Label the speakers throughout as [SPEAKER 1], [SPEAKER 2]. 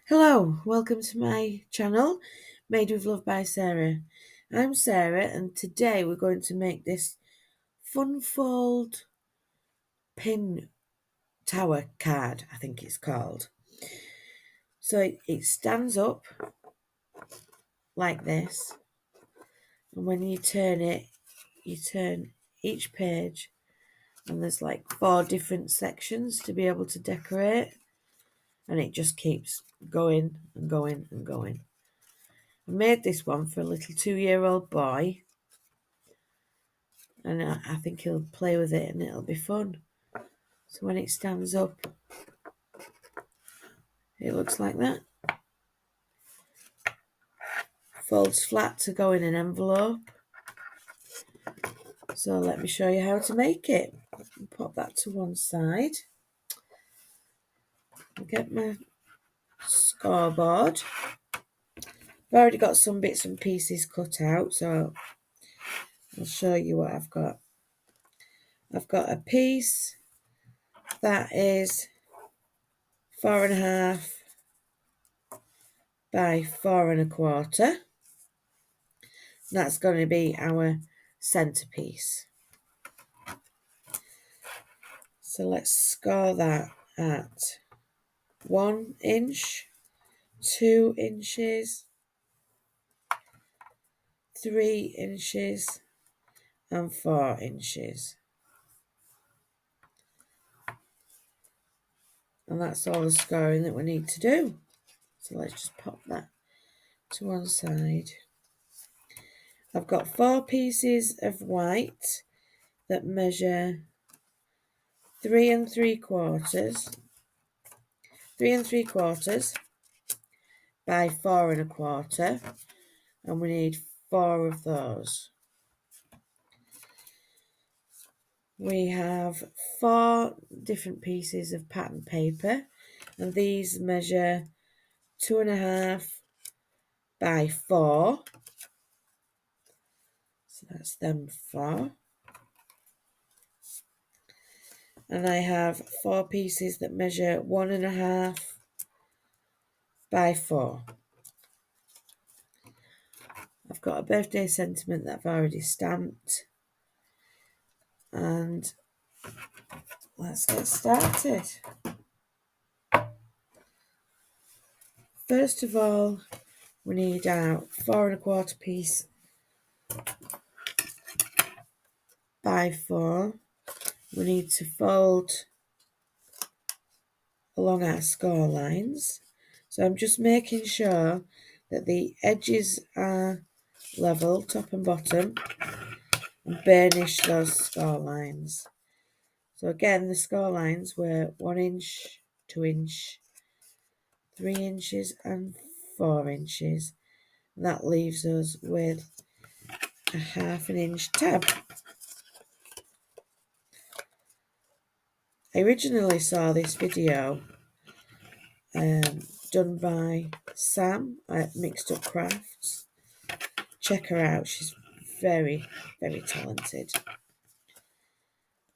[SPEAKER 1] Hello, welcome to my channel, Made with Love by Sarah. I'm Sarah and today we're going to make this fun fold pin tower card, I think it's called. So it stands up like this, and when you turn it, you turn each page and there's like 4 different sections to be able to decorate, and it just keeps going and going and going. I made this one for a little 2-year-old boy, and I think he'll play with it and it'll be fun. So when it stands up, it looks like that. Folds flat to go in an envelope. So let me show you how to make it. Pop that to one side. I'll get my scoreboard. I've already got some bits and pieces cut out, so I'll show you what I've got. I've got a piece that is 4.5 by 4.25. That's going to be our centerpiece. So let's score that at 1 inch, 2 inches, 3 inches, and 4 inches. And that's all the scoring that we need to do. So let's just pop that to one side. I've got 4 pieces of white that measure 3 3/4 by 4.25, and we need 4 of those. We have 4 different pieces of pattern paper, and these measure 2.5 by 4. So that's them 4. And I have 4 pieces that measure 1.5 by 4. I've got a birthday sentiment that I've already stamped, and let's get started. First of all, we need our 4.25 piece by 4. We need to fold along our score lines. So I'm just making sure that the edges are level, top and bottom, and burnish those score lines. So again, the score lines were 1 inch, 2 inch, 3 inches, and 4 inches. And that leaves us with a 1/2 inch tab. I originally saw this video done by Sam at Mixed Up Crafts. Check her out, she's very, very talented.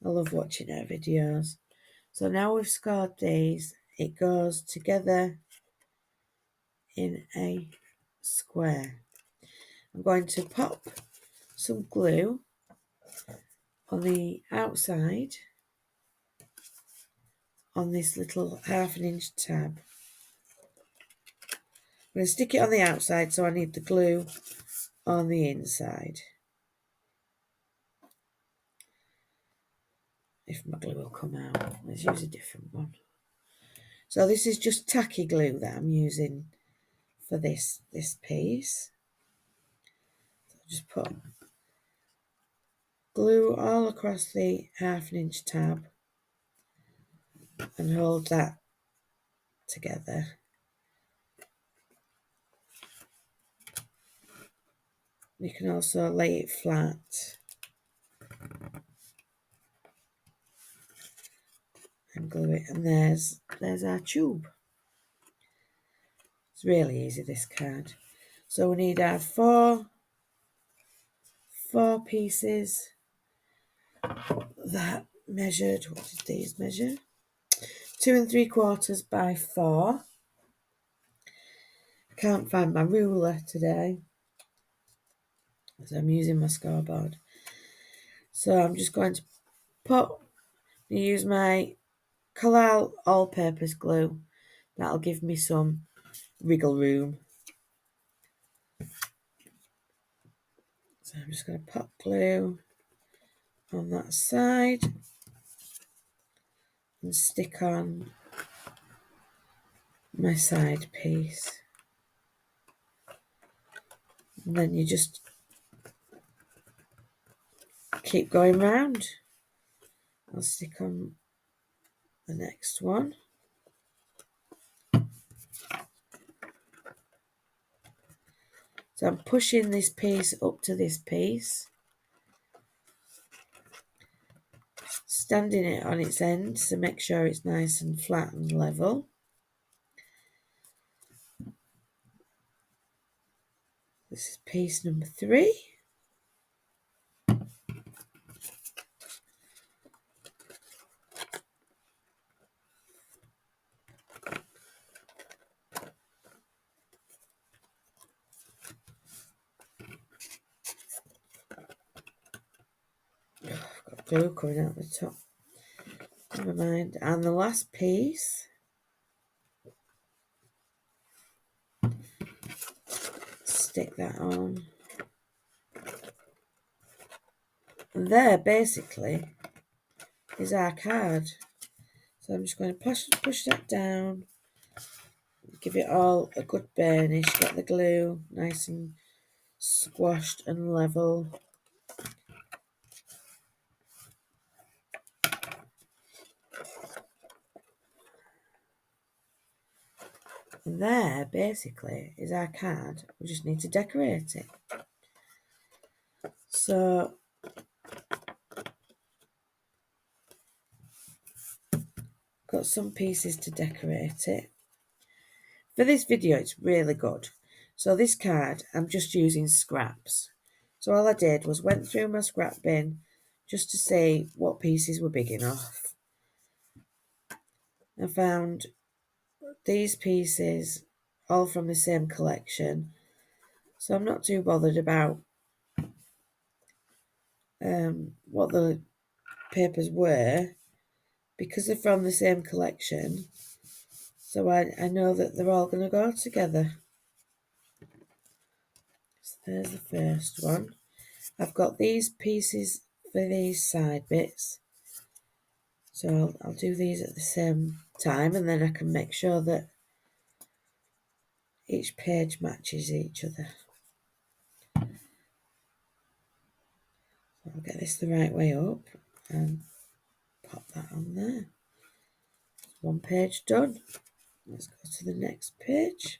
[SPEAKER 1] I love watching her videos. So now we've scored these, it goes together in a square. I'm going to pop some glue on the outside on this little 1/2 inch tab. I'm going to stick it on the outside, so I need the glue on the inside. If my glue will come out, let's use a different one. So this is just tacky glue that I'm using for this piece. So just put glue all across the 1/2 inch tab and hold that together. You can also lay it flat and glue it, and there's our tube. It's really easy, this card. So we need our four pieces that measured, what did these measure? 2 3/4 by 4. I can't find my ruler today, so I'm using my scoreboard. So I'm just going to use my Collal all-purpose glue. That'll give me some wriggle room. So I'm just going to pop glue on that side and stick on my side piece. And then you just keep going round. I'll stick on the next one. So I'm pushing this piece up to this piece, standing it on its end to make sure it's nice and flat and level. This is piece number 3. I've got glue coming out the top. Never mind. And the last piece, stick that on. And there basically is our card. So I'm just going to push that down, give it all a good burnish, get the glue nice and squashed and level. And there basically is our card. We just need to decorate it. So got some pieces to decorate it. For this video it's really good. So this card I'm just using scraps. So all I did was went through my scrap bin just to see what pieces were big enough. I found these pieces all from the same collection, so I'm not too bothered about what the papers were because they're from the same collection, so I know that they're all going to go together. So there's the first one. I've got these pieces for these side bits, so I'll do these at the same time, and then I can make sure that each page matches each other. So I'll get this the right way up and pop that on there. One page done. Let's go to the next page.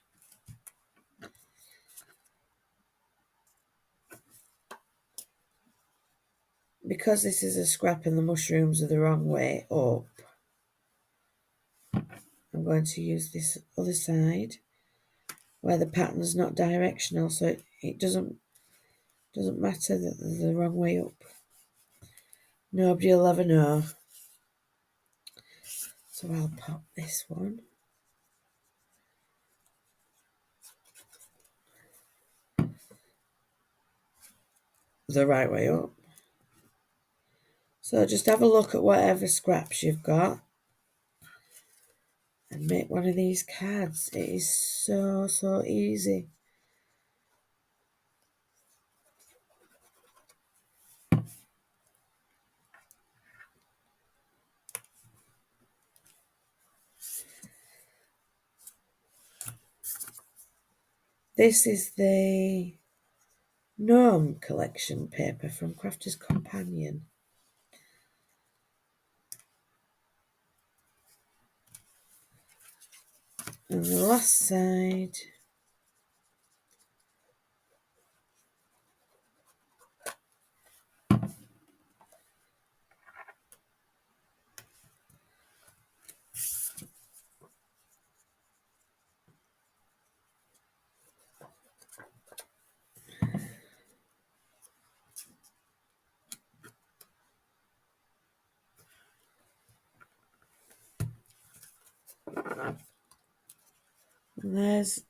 [SPEAKER 1] Because this is a scrap and the mushrooms are the wrong way up, I'm going to use this other side where the pattern's not directional, so it doesn't matter that they're the wrong way up. Nobody will ever know. So I'll pop this one. The right way up. So just have a look at whatever scraps you've got and make one of these cards. It is so easy. This is the Gnome collection paper from Crafter's Companion. And the last side, and there's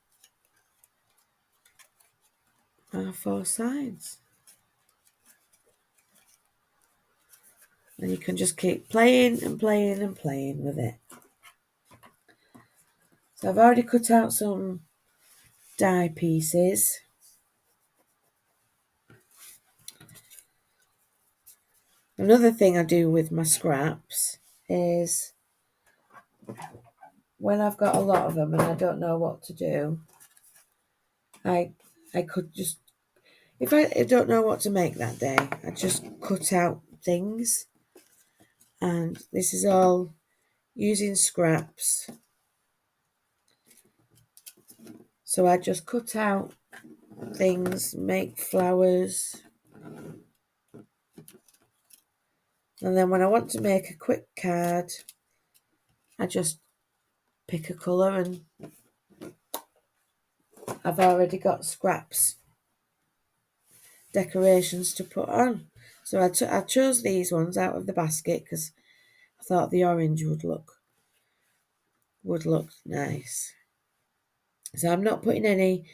[SPEAKER 1] our 4 sides. And you can just keep playing and playing and playing with it. So I've already cut out some die pieces. Another thing I do with my scraps is when I've got a lot of them and I don't know what to do, I could just, if I don't know what to make that day, I just cut out things. And this is all using scraps. So I just cut out things, make flowers. And then when I want to make a quick card, I just pick a colour and I've already got scraps, decorations to put on. So I chose these ones out of the basket because I thought the orange would look nice. So I'm not putting any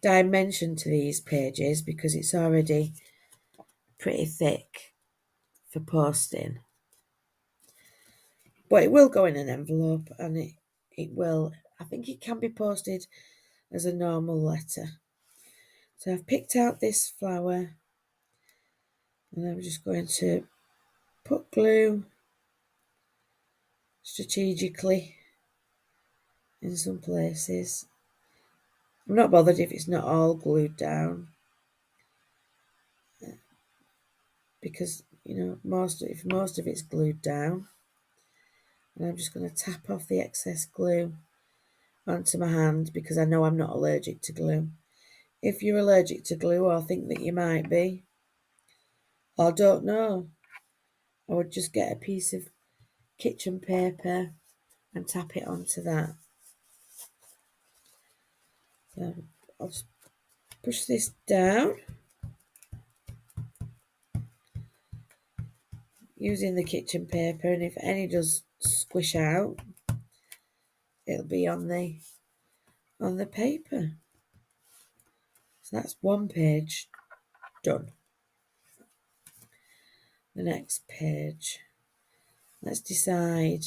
[SPEAKER 1] dimension to these pages because it's already pretty thick for posting. But it will go in an envelope and it will, I think it can be posted as a normal letter. So I've picked out this flower and I'm just going to put glue strategically in some places. I'm not bothered if it's not all glued down because, you know, most of it's glued down. And I'm just going to tap off the excess glue onto my hand because I know I'm not allergic to glue. If you're allergic to glue or think that you might be, or don't know, I would just get a piece of kitchen paper and tap it onto that. So I'll just push this down using the kitchen paper, and if any does squish out, it'll be on the paper. So that's one page done. The next page, let's decide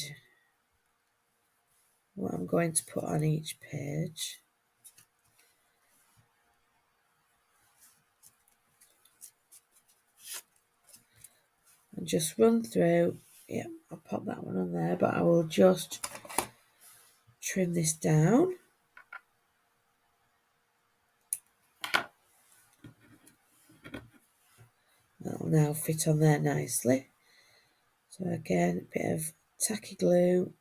[SPEAKER 1] what I'm going to put on each page. And just run through. Yeah, I'll pop that one on there, but I will just trim this down. That'll now fit on there nicely. So again, a bit of tacky glue.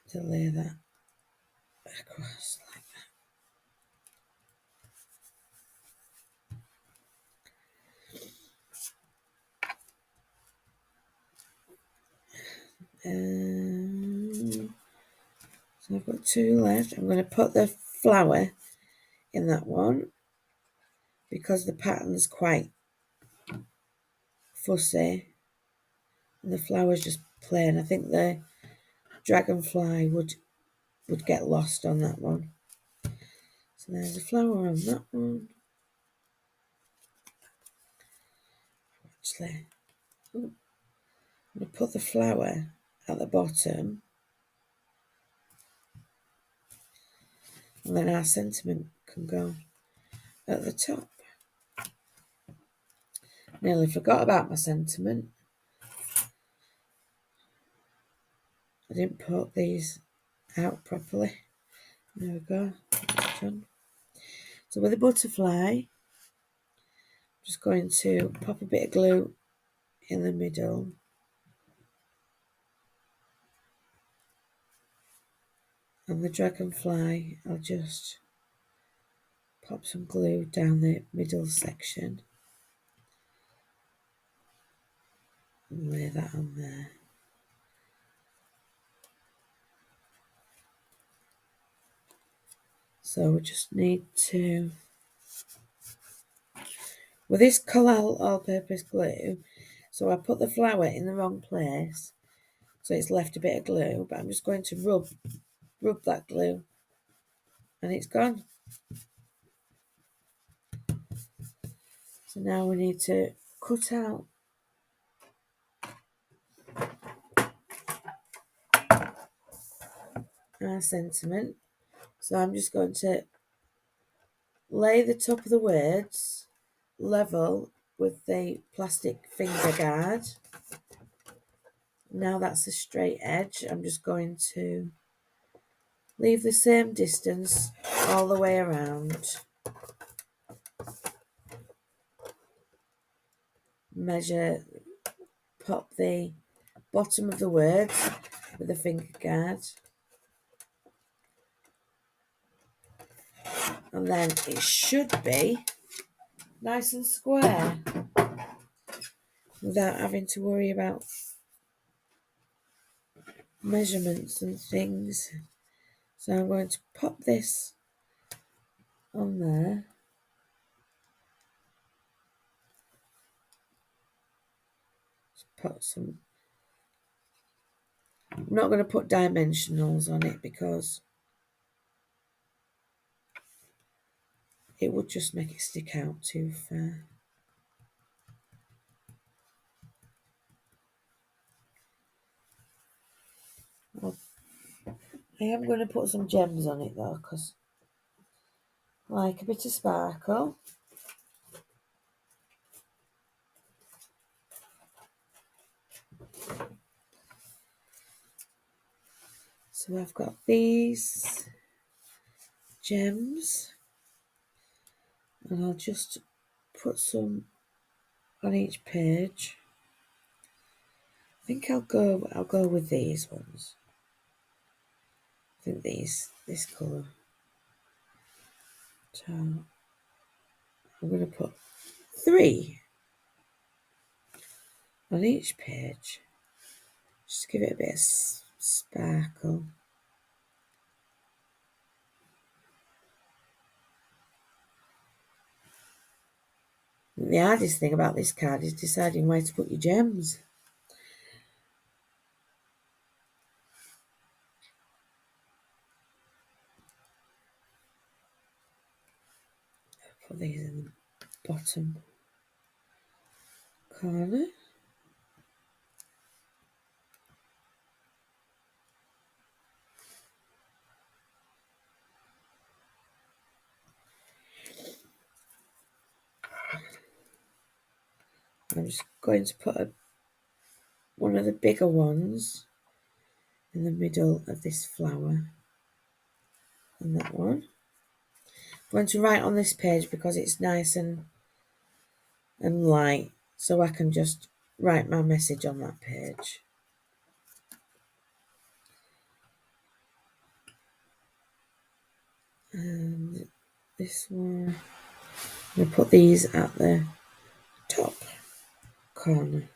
[SPEAKER 1] To lay that across like that. So I've got 2 left. I'm going to put the flower in that one because the pattern's quite fussy and the flower's just plain. I think the dragonfly would get lost on that one. So there's a flower on that one. Actually, I'm going to put the flower at the bottom and then our sentiment can go at the top. Nearly forgot about my sentiment. I didn't put these out properly. There we go. Done. So with a butterfly, I'm just going to pop a bit of glue in the middle. And the dragonfly, I'll just pop some glue down the middle section and lay that on there. So we just need to, with this Collall all-purpose glue, so I put the flower in the wrong place so it's left a bit of glue, but I'm just going to rub that glue and it's gone. So now we need to cut out our sentiment. So I'm just going to lay the top of the words level with the plastic finger guard. Now that's a straight edge. I'm just going to leave the same distance all the way around. Measure, pop the bottom of the words with the finger guard. And then it should be nice and square without having to worry about measurements and things. So I'm going to pop this on there. Put some. I'm not going to put dimensionals on it because it would just make it stick out too far. I am going to put some gems on it though, because I like a bit of sparkle. So I've got these gems, and I'll just put some on each page. I think I'll go with these ones. I think this colour. So I'm going to put 3 on each page, just to give it a bit of sparkle. The hardest thing about this card is deciding where to put your gems. Put these in the bottom corner. I'm just going to put one of the bigger ones in the middle of this flower, and that one. I'm going to write on this page because it's nice and light, so I can just write my message on that page. And this one, I'm going to put these at the top corner.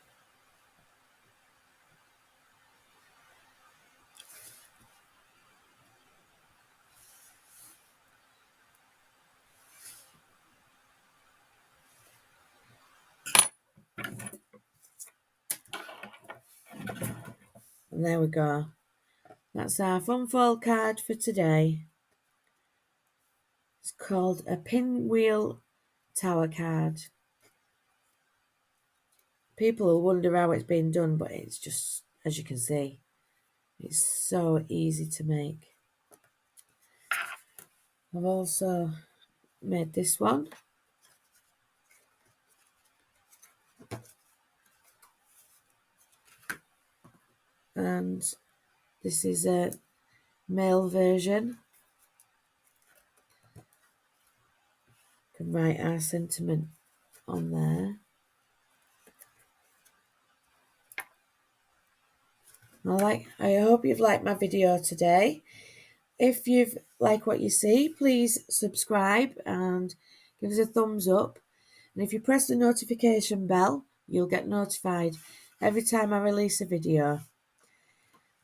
[SPEAKER 1] And there we go. That's our fun fold card for today. It's called a Pinwheel Tower Card. People will wonder how it's been done, but it's just, as you can see, it's so easy to make. I've also made this one. And this is a male version. You can write our sentiment on there. I hope you've liked my video today. If you've liked what you see, please subscribe and give us a thumbs up. And if you press the notification bell, you'll get notified every time I release a video.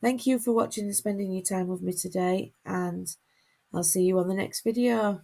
[SPEAKER 1] Thank you for watching and spending your time with me today, and I'll see you on the next video.